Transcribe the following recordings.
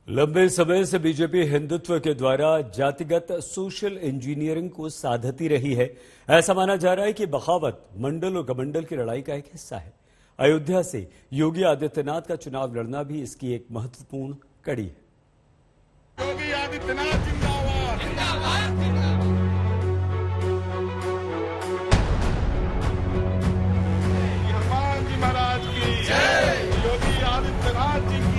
लंबे समय से बीजेपी हिंदुत्व के द्वारा जातिगत सोशल इंजीनियरिंग को साधती रही है। ऐसा माना जा रहा है कि बगावत मंडल और गमंडल की लड़ाई का एक हिस्सा है। अयोध्या से योगी आदित्यनाथ का चुनाव लड़ना भी इसकी एक महत्वपूर्ण कड़ी है। योगी आदित्यनाथ जिंदाबाद, जिंदाबाद, हनुमान जी महाराज की जय, योगी आदित्यनाथ जी की।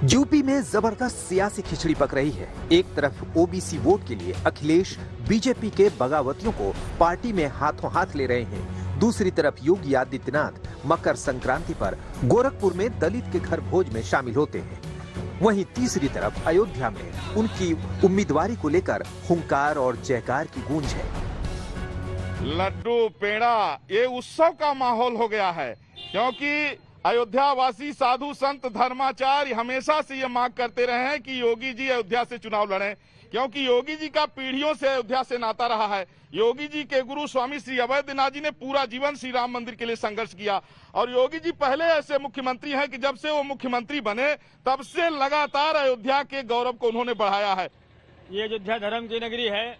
यूपी में जबरदस्त सियासी खिचड़ी पक रही है। एक तरफ ओबीसी वोट के लिए अखिलेश बीजेपी के बगावतियों को पार्टी में हाथों हाथ ले रहे हैं। दूसरी तरफ योगी आदित्यनाथ मकर संक्रांति पर गोरखपुर में दलित के घर भोज में शामिल होते हैं। वहीं तीसरी तरफ अयोध्या में उनकी उम्मीदवारी को लेकर हुंकार और जयकार की गूंज है। लड्डू पेड़ा ये उत्सव का माहौल हो गया है, क्योंकि अयोध्या वासी साधु संत धर्माचार्य हमेशा से ये मांग करते रहे हैं कि योगी जी अयोध्या से चुनाव लड़ें, क्योंकि योगी जी का पीढ़ियों से अयोध्या से नाता रहा है। योगी जी के गुरु स्वामी श्री अवैधनाथ जी ने पूरा जीवन श्री राम मंदिर के लिए संघर्ष किया और योगी जी पहले ऐसे मुख्यमंत्री हैं कि जब से वो मुख्यमंत्री बने तब से लगातार अयोध्या के गौरव को उन्होंने बढ़ाया है। ये अयोध्या धर्म की नगरी है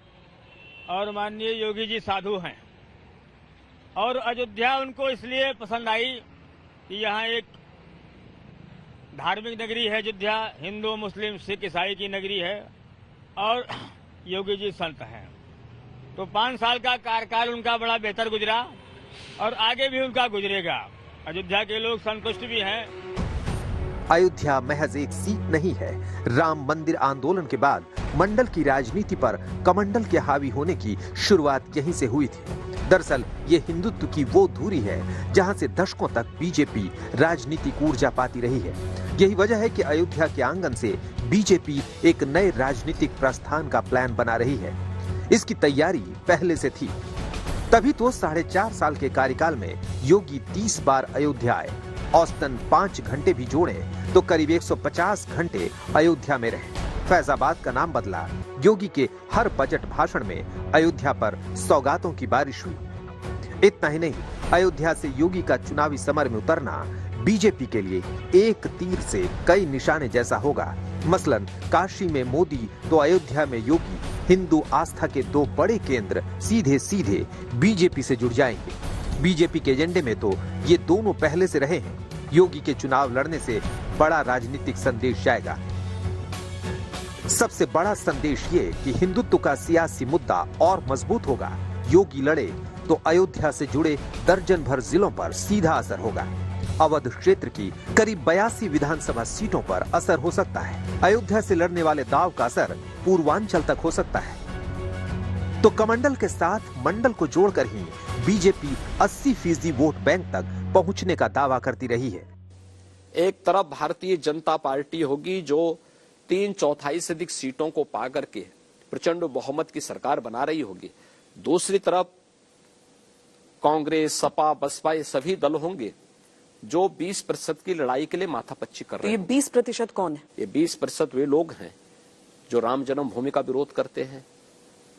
और माननीय योगी जी साधु हैं और अयोध्या उनको इसलिए पसंद आई कि यहाँ एक धार्मिक नगरी है। अयोध्या हिंदू मुस्लिम सिख ईसाई की नगरी है और योगी जी संत हैं। तो 5 साल का कार्यकाल उनका बड़ा बेहतर गुजरा और आगे भी उनका गुजरेगा। अयोध्या के लोग संतुष्ट भी हैं। अयोध्या महज एक सीट नहीं है। राम मंदिर आंदोलन के बाद मंडल की राजनीति पर कमंडल के हावी होने की शुरुआत यहीं से हुई थी। दरअसल ये हिंदुत्व की वो धुरी है जहां से दशकों तक बीजेपी राजनीतिक ऊर्जा पाती रही है। यही वजह है कि अयोध्या के आंगन से बीजेपी एक नए राजनीतिक प्रस्थान का प्लान बना रही है। इसकी तैयारी पहले से थी, तभी तो 4.5 साल के कार्यकाल में योगी 30 बार अयोध्या आए। औसतन 5 घंटे भी जोड़े तो करीब 150 घंटे अयोध्या में रहे। फैजाबाद का नाम बदला। योगी के हर बजट भाषण में अयोध्या पर सौगातों की बारिश हुई। इतना ही नहीं, अयोध्या से योगी का चुनावी समर में उतरना बीजेपी के लिए एक तीर से कई निशाने जैसा होगा। मसलन काशी में मोदी तो अयोध्या में योगी, हिंदू आस्था के 2 बड़े केंद्र सीधे सीधे बीजेपी से जुड़ जाएंगे। बीजेपी के एजेंडे में तो ये दोनों पहले से रहे हैं। योगी के चुनाव लड़ने से बड़ा राजनीतिक संदेश जाएगा। सबसे बड़ा संदेश ये कि हिंदुत्व का सियासी मुद्दा और मजबूत होगा। योगी लड़े तो अयोध्या से जुड़े दर्जन भर जिलों पर सीधा असर होगा। अवध क्षेत्र की करीब 82 विधानसभा सीटों पर असर हो सकता है। अयोध्या से लड़ने वाले दाव का असर पूर्वांचल तक हो सकता है। तो कमंडल के साथ मंडल को जोड़कर ही बीजेपी 80% वोट बैंक तक पहुंचने का दावा करती रही है। एक तरफ भारतीय जनता पार्टी होगी जो 3/4 से अधिक सीटों को पा करके प्रचंड बहुमत की सरकार बना रही होगी। दूसरी तरफ कांग्रेस, सपा, बसपा ये सभी दल होंगे जो 20% की लड़ाई के लिए माथापच्ची कर रहे हैं। तो ये 20% कौन है? ये 20% वे लोग हैं जो राम जन्मभूमि का विरोध करते हैं,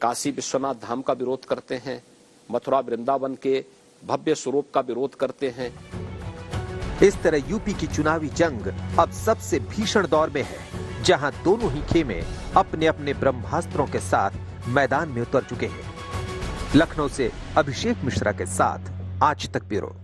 काशी विश्वनाथ धाम का विरोध करते हैं, मथुरा वृंदावन के भव्य स्वरूप का विरोध करते हैं। इस तरह यूपी की चुनावी जंग अब सबसे भीषण दौर में है, जहां दोनों ही खेमे अपने अपने ब्रह्मास्त्रों के साथ मैदान में उतर चुके हैं। लखनऊ से अभिषेक मिश्रा के साथ आज तक ब्यूरो।